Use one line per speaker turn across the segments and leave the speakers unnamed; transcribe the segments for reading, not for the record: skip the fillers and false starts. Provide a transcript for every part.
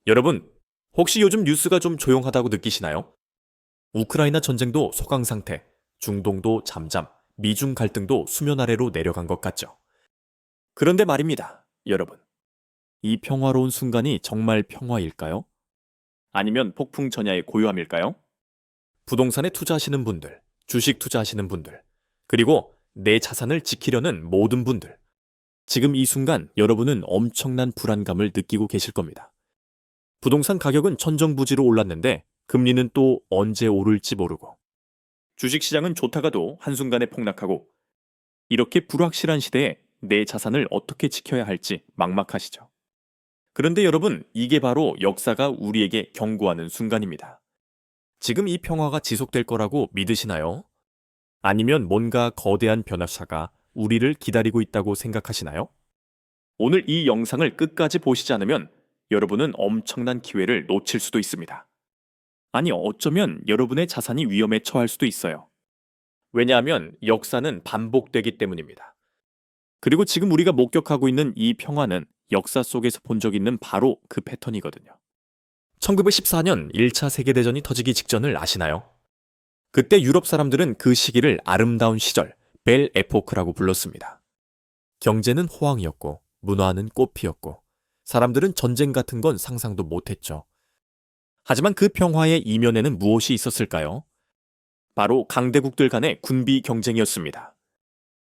여러분, 혹시 요즘 뉴스가 좀 조용하다고 느끼시나요? 우크라이나 전쟁도 소강 상태, 중동도 잠잠, 미중 갈등도 수면 아래로 내려간 것 같죠. 그런데 말입니다, 여러분. 이 평화로운 순간이 정말 평화일까요? 아니면 폭풍 전야의 고요함일까요? 부동산에 투자하시는 분들, 주식 투자하시는 분들, 그리고 내 자산을 지키려는 모든 분들. 지금 이 순간 여러분은 엄청난 불안감을 느끼고 계실 겁니다. 부동산 가격은 천정부지로 올랐는데 금리는 또 언제 오를지 모르고 주식시장은 좋다가도 한순간에 폭락하고 이렇게 불확실한 시대에 내 자산을 어떻게 지켜야 할지 막막하시죠. 그런데 여러분, 이게 바로 역사가 우리에게 경고하는 순간입니다. 지금 이 평화가 지속될 거라고 믿으시나요? 아니면 뭔가 거대한 변화사가 우리를 기다리고 있다고 생각하시나요? 오늘 이 영상을 끝까지 보시지 않으면 여러분은 엄청난 기회를 놓칠 수도 있습니다. 아니, 어쩌면 여러분의 자산이 위험에 처할 수도 있어요. 왜냐하면 역사는 반복되기 때문입니다. 그리고 지금 우리가 목격하고 있는 이 평화는 역사 속에서 본 적 있는 바로 그 패턴이거든요. 1914년 1차 세계대전이 터지기 직전을 아시나요? 그때 유럽 사람들은 그 시기를 아름다운 시절, 벨 에포크라고 불렀습니다. 경제는 호황이었고, 문화는 꽃피었고, 사람들은 전쟁 같은 건 상상도 못했죠. 하지만 그 평화의 이면에는 무엇이 있었을까요? 바로 강대국들 간의 군비 경쟁이었습니다.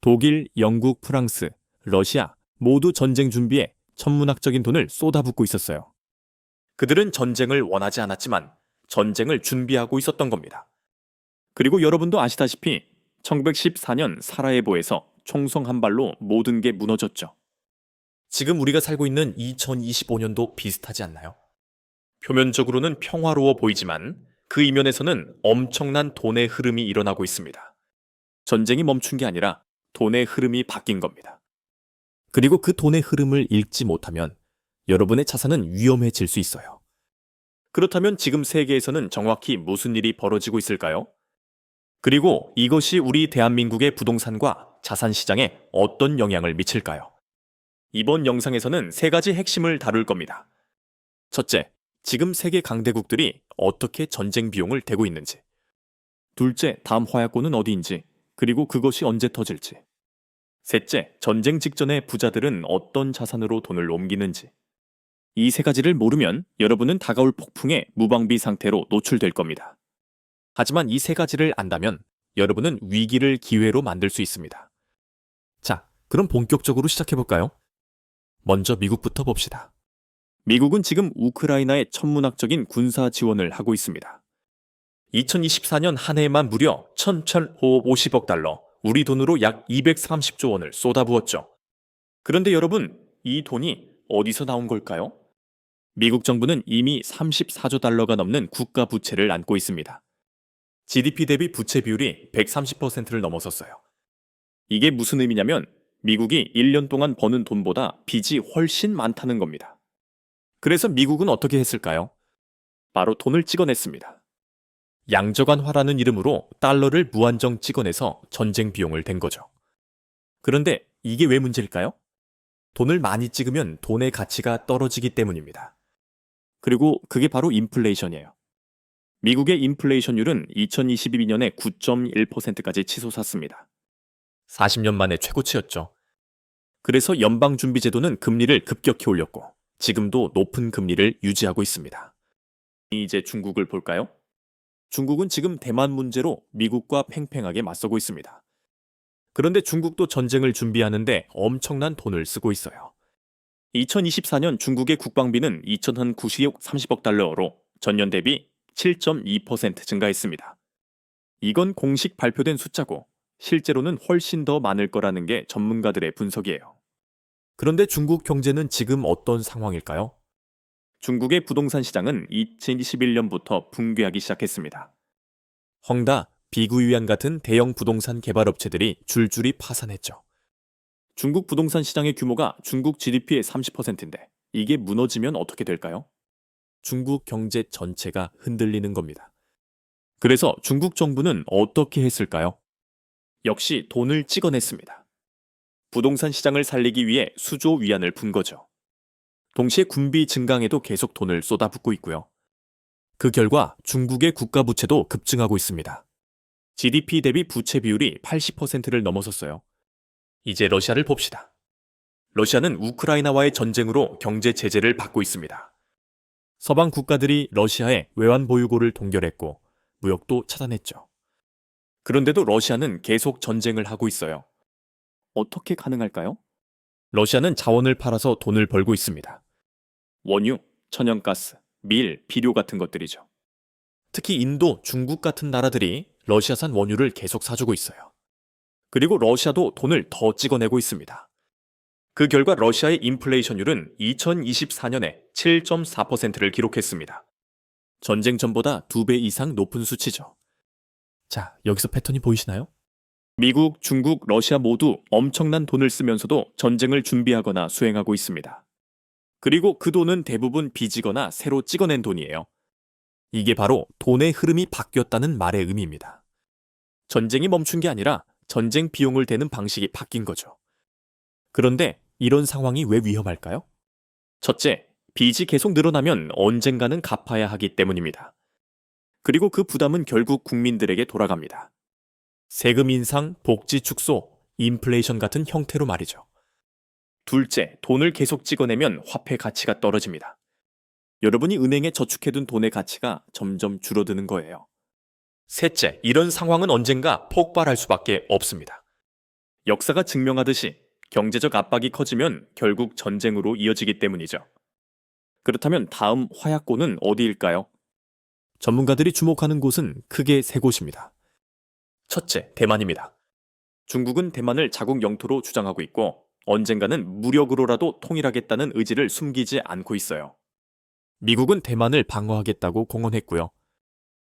독일, 영국, 프랑스, 러시아 모두 전쟁 준비에 천문학적인 돈을 쏟아붓고 있었어요. 그들은 전쟁을 원하지 않았지만 전쟁을 준비하고 있었던 겁니다. 그리고 여러분도 아시다시피 1914년 사라예보에서 총성 한 발로 모든 게 무너졌죠. 지금 우리가 살고 있는 2025년도 비슷하지 않나요? 표면적으로는 평화로워 보이지만 그 이면에서는 엄청난 돈의 흐름이 일어나고 있습니다. 전쟁이 멈춘 게 아니라 돈의 흐름이 바뀐 겁니다. 그리고 그 돈의 흐름을 읽지 못하면 여러분의 자산은 위험해질 수 있어요. 그렇다면 지금 세계에서는 정확히 무슨 일이 벌어지고 있을까요? 그리고 이것이 우리 대한민국의 부동산과 자산 시장에 어떤 영향을 미칠까요? 이번 영상에서는 세 가지 핵심을 다룰 겁니다. 첫째, 지금 세계 강대국들이 어떻게 전쟁 비용을 대고 있는지. 둘째, 다음 화약고는 어디인지, 그리고 그것이 언제 터질지. 셋째, 전쟁 직전에 부자들은 어떤 자산으로 돈을 옮기는지. 이 세 가지를 모르면 여러분은 다가올 폭풍에 무방비 상태로 노출될 겁니다. 하지만 이 세 가지를 안다면 여러분은 위기를 기회로 만들 수 있습니다. 자, 그럼 본격적으로 시작해볼까요? 먼저 미국부터 봅시다. 미국은 지금 우크라이나에 천문학적인 군사 지원을 하고 있습니다. 2024년 한 해에만 무려 1,150억 달러, 우리 돈으로 약 230조 원을 쏟아부었죠. 그런데 여러분, 이 돈이 어디서 나온 걸까요? 미국 정부는 이미 34조 달러가 넘는 국가 부채를 안고 있습니다. GDP 대비 부채 비율이 130%를 넘어섰어요. 이게 무슨 의미냐면 미국이 1년 동안 버는 돈보다 빚이 훨씬 많다는 겁니다. 그래서 미국은 어떻게 했을까요? 바로 돈을 찍어냈습니다. 양적완화라는 이름으로 달러를 무한정 찍어내서 전쟁 비용을 댄 거죠. 그런데 이게 왜 문제일까요? 돈을 많이 찍으면 돈의 가치가 떨어지기 때문입니다. 그리고 그게 바로 인플레이션이에요. 미국의 인플레이션율은 2022년에 9.1%까지 치솟았습니다. 40년 만에 최고치였죠. 그래서 연방준비제도는 금리를 급격히 올렸고 지금도 높은 금리를 유지하고 있습니다. 이제 중국을 볼까요? 중국은 지금 대만 문제로 미국과 팽팽하게 맞서고 있습니다. 그런데 중국도 전쟁을 준비하는데 엄청난 돈을 쓰고 있어요. 2024년 중국의 국방비는 2,090억 달러로 전년 대비 7.2% 증가했습니다. 이건 공식 발표된 숫자고 실제로는 훨씬 더 많을 거라는 게 전문가들의 분석이에요. 그런데 중국 경제는 지금 어떤 상황일까요? 중국의 부동산 시장은 2021년부터 붕괴하기 시작했습니다. 헝다, 비구이안 같은 대형 부동산 개발 업체들이 줄줄이 파산했죠. 중국 부동산 시장의 규모가 중국 GDP의 30%인데 이게 무너지면 어떻게 될까요? 중국 경제 전체가 흔들리는 겁니다. 그래서 중국 정부는 어떻게 했을까요? 역시 돈을 찍어냈습니다. 부동산 시장을 살리기 위해 수조 위안을 푼 거죠. 동시에 군비 증강에도 계속 돈을 쏟아붓고 있고요. 그 결과 중국의 국가 부채도 급증하고 있습니다. GDP 대비 부채 비율이 80%를 넘어섰어요. 이제 러시아를 봅시다. 러시아는 우크라이나와의 전쟁으로 경제 제재를 받고 있습니다. 서방 국가들이 러시아의 외환 보유고를 동결했고 무역도 차단했죠. 그런데도 러시아는 계속 전쟁을 하고 있어요. 어떻게 가능할까요? 러시아는 자원을 팔아서 돈을 벌고 있습니다. 원유, 천연가스, 밀, 비료 같은 것들이죠. 특히 인도, 중국 같은 나라들이 러시아산 원유를 계속 사주고 있어요. 그리고 러시아도 돈을 더 찍어내고 있습니다. 그 결과 러시아의 인플레이션율은 2024년에 7.4%를 기록했습니다. 전쟁 전보다 2배 이상 높은 수치죠. 자, 여기서 패턴이 보이시나요? 미국, 중국, 러시아 모두 엄청난 돈을 쓰면서도 전쟁을 준비하거나 수행하고 있습니다. 그리고 그 돈은 대부분 빚이거나 새로 찍어낸 돈이에요. 이게 바로 돈의 흐름이 바뀌었다는 말의 의미입니다. 전쟁이 멈춘 게 아니라 전쟁 비용을 대는 방식이 바뀐 거죠. 그런데 이런 상황이 왜 위험할까요? 첫째, 빚이 계속 늘어나면 언젠가는 갚아야 하기 때문입니다. 그리고 그 부담은 결국 국민들에게 돌아갑니다. 세금 인상, 복지 축소, 인플레이션 같은 형태로 말이죠. 둘째, 돈을 계속 찍어내면 화폐 가치가 떨어집니다. 여러분이 은행에 저축해둔 돈의 가치가 점점 줄어드는 거예요. 셋째, 이런 상황은 언젠가 폭발할 수밖에 없습니다. 역사가 증명하듯이 경제적 압박이 커지면 결국 전쟁으로 이어지기 때문이죠. 그렇다면 다음 화약고는 어디일까요? 전문가들이 주목하는 곳은 크게 세 곳입니다. 첫째, 대만입니다. 중국은 대만을 자국 영토로 주장하고 있고 언젠가는 무력으로라도 통일하겠다는 의지를 숨기지 않고 있어요. 미국은 대만을 방어하겠다고 공언했고요.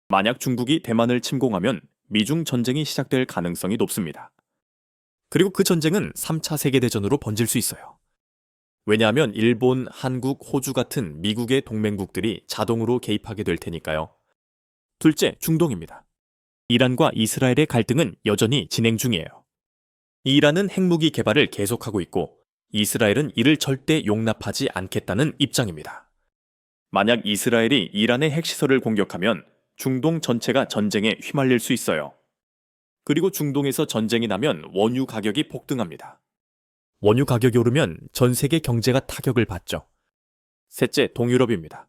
만약 중국이 대만을 침공하면 미중 전쟁이 시작될 가능성이 높습니다. 그리고 그 전쟁은 3차 세계대전으로 번질 수 있어요. 왜냐하면 일본, 한국, 호주 같은 미국의 동맹국들이 자동으로 개입하게 될 테니까요. 둘째, 중동입니다. 이란과 이스라엘의 갈등은 여전히 진행 중이에요. 이란은 핵무기 개발을 계속하고 있고 이스라엘은 이를 절대 용납하지 않겠다는 입장입니다. 만약 이스라엘이 이란의 핵시설을 공격하면 중동 전체가 전쟁에 휘말릴 수 있어요. 그리고 중동에서 전쟁이 나면 원유 가격이 폭등합니다. 원유 가격이 오르면 전 세계 경제가 타격을 받죠. 셋째, 동유럽입니다.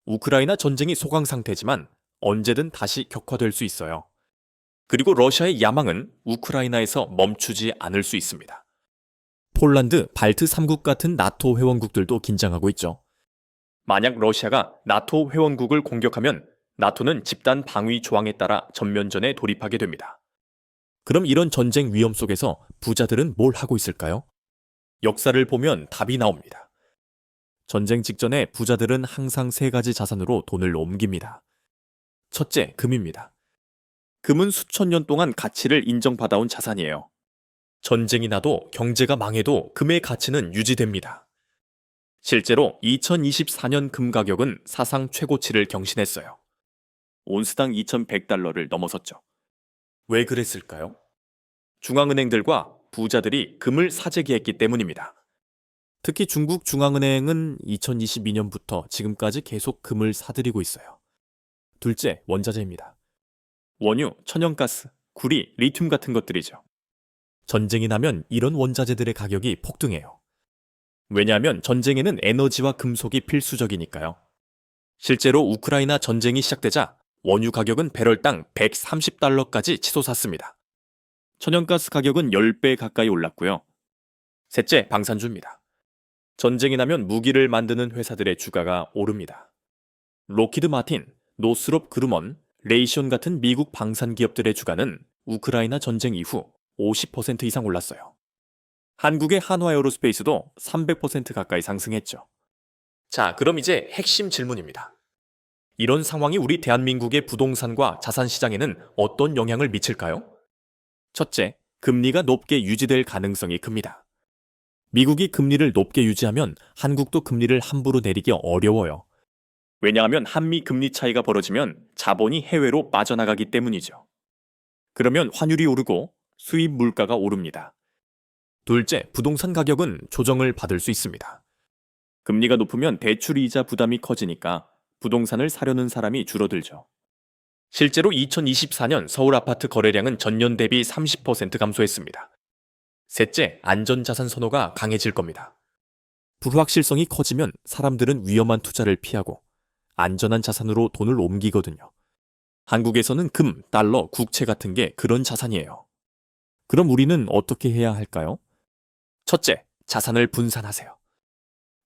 우크라이나 전쟁이 소강 상태지만 언제든 다시 격화될 수 있어요. 그리고 러시아의 야망은 우크라이나에서 멈추지 않을 수 있습니다. 폴란드, 발트 3국 같은 나토 회원국들도 긴장하고 있죠. 만약 러시아가 나토 회원국을 공격하면 나토는 집단 방위 조항에 따라 전면전에 돌입하게 됩니다. 그럼 이런 전쟁 위험 속에서 부자들은 뭘 하고 있을까요? 역사를 보면 답이 나옵니다. 전쟁 직전에 부자들은 항상 세 가지 자산으로 돈을 옮깁니다. 첫째, 금입니다. 금은 수천 년 동안 가치를 인정받아온 자산이에요. 전쟁이 나도 경제가 망해도 금의 가치는 유지됩니다. 실제로 2024년 금 가격은 사상 최고치를 경신했어요. 온스당 2,100달러를 넘어섰죠. 왜 그랬을까요? 중앙은행들과 부자들이 금을 사재기했기 때문입니다. 특히 중국 중앙은행은 2022년부터 지금까지 계속 금을 사들이고 있어요. 둘째, 원자재입니다. 원유, 천연가스, 구리, 리튬 같은 것들이죠. 전쟁이 나면 이런 원자재들의 가격이 폭등해요. 왜냐하면 전쟁에는 에너지와 금속이 필수적이니까요. 실제로 우크라이나 전쟁이 시작되자 원유 가격은 배럴당 130달러까지 치솟았습니다. 천연가스 가격은 10배 가까이 올랐고요. 셋째, 방산주입니다. 전쟁이 나면 무기를 만드는 회사들의 주가가 오릅니다. 로키드 마틴, 노스롭 그루먼, 레이션 같은 미국 방산 기업들의 주가는 우크라이나 전쟁 이후 50% 이상 올랐어요. 한국의 한화에어로스페이스도 300% 가까이 상승했죠. 자, 그럼 이제 핵심 질문입니다. 이런 상황이 우리 대한민국의 부동산과 자산 시장에는 어떤 영향을 미칠까요? 첫째, 금리가 높게 유지될 가능성이 큽니다. 미국이 금리를 높게 유지하면 한국도 금리를 함부로 내리기 어려워요. 왜냐하면 한미 금리 차이가 벌어지면 자본이 해외로 빠져나가기 때문이죠. 그러면 환율이 오르고 수입 물가가 오릅니다. 둘째, 부동산 가격은 조정을 받을 수 있습니다. 금리가 높으면 대출이자 부담이 커지니까 부동산을 사려는 사람이 줄어들죠. 실제로 2024년 서울 아파트 거래량은 전년 대비 30% 감소했습니다. 셋째, 안전자산 선호가 강해질 겁니다. 불확실성이 커지면 사람들은 위험한 투자를 피하고 안전한 자산으로 돈을 옮기거든요. 한국에서는 금, 달러, 국채 같은 게 그런 자산이에요. 그럼 우리는 어떻게 해야 할까요? 첫째, 자산을 분산하세요.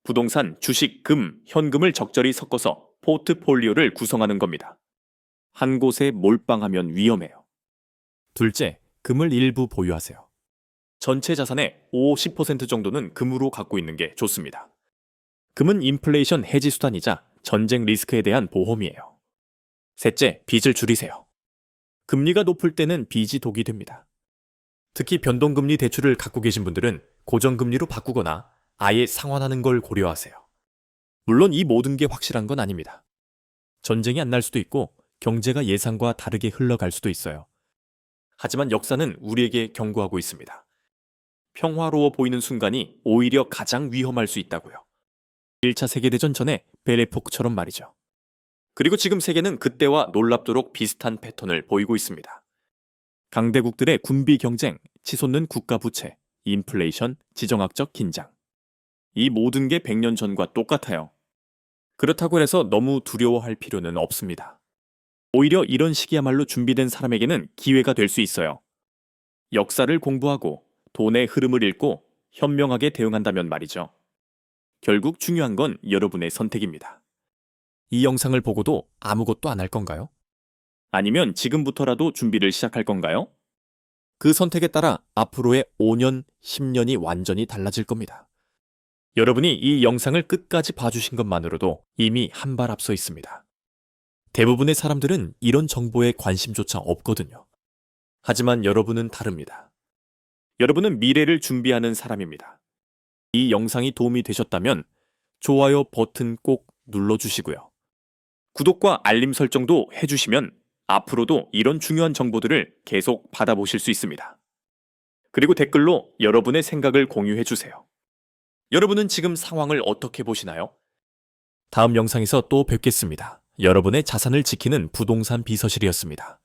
부동산, 주식, 금, 현금을 적절히 섞어서 포트폴리오를 구성하는 겁니다. 한 곳에 몰빵하면 위험해요. 둘째, 금을 일부 보유하세요. 전체 자산의 50% 정도는 금으로 갖고 있는 게 좋습니다. 금은 인플레이션 해지 수단이자 전쟁 리스크에 대한 보험이에요. 셋째, 빚을 줄이세요. 금리가 높을 때는 빚이 독이 됩니다. 특히 변동금리 대출을 갖고 계신 분들은 고정금리로 바꾸거나 아예 상환하는 걸 고려하세요. 물론 이 모든 게 확실한 건 아닙니다. 전쟁이 안 날 수도 있고 경제가 예상과 다르게 흘러갈 수도 있어요. 하지만 역사는 우리에게 경고하고 있습니다. 평화로워 보이는 순간이 오히려 가장 위험할 수 있다고요. 1차 세계대전 전에 벨레포크처럼 말이죠. 그리고 지금 세계는 그때와 놀랍도록 비슷한 패턴을 보이고 있습니다. 강대국들의 군비 경쟁, 치솟는 국가 부채, 인플레이션, 지정학적 긴장. 이 모든 게 100년 전과 똑같아요. 그렇다고 해서 너무 두려워할 필요는 없습니다. 오히려 이런 시기야말로 준비된 사람에게는 기회가 될 수 있어요. 역사를 공부하고 돈의 흐름을 읽고 현명하게 대응한다면 말이죠. 결국 중요한 건 여러분의 선택입니다. 이 영상을 보고도 아무것도 안 할 건가요? 아니면 지금부터라도 준비를 시작할 건가요? 그 선택에 따라 앞으로의 5년, 10년이 완전히 달라질 겁니다. 여러분이 이 영상을 끝까지 봐주신 것만으로도 이미 한 발 앞서 있습니다. 대부분의 사람들은 이런 정보에 관심조차 없거든요. 하지만 여러분은 다릅니다. 여러분은 미래를 준비하는 사람입니다. 이 영상이 도움이 되셨다면 좋아요 버튼 꼭 눌러주시고요. 구독과 알림 설정도 해주시면 앞으로도 이런 중요한 정보들을 계속 받아보실 수 있습니다. 그리고 댓글로 여러분의 생각을 공유해주세요. 여러분은 지금 상황을 어떻게 보시나요? 다음 영상에서 또 뵙겠습니다. 여러분의 자산을 지키는 부동산 비서실이었습니다.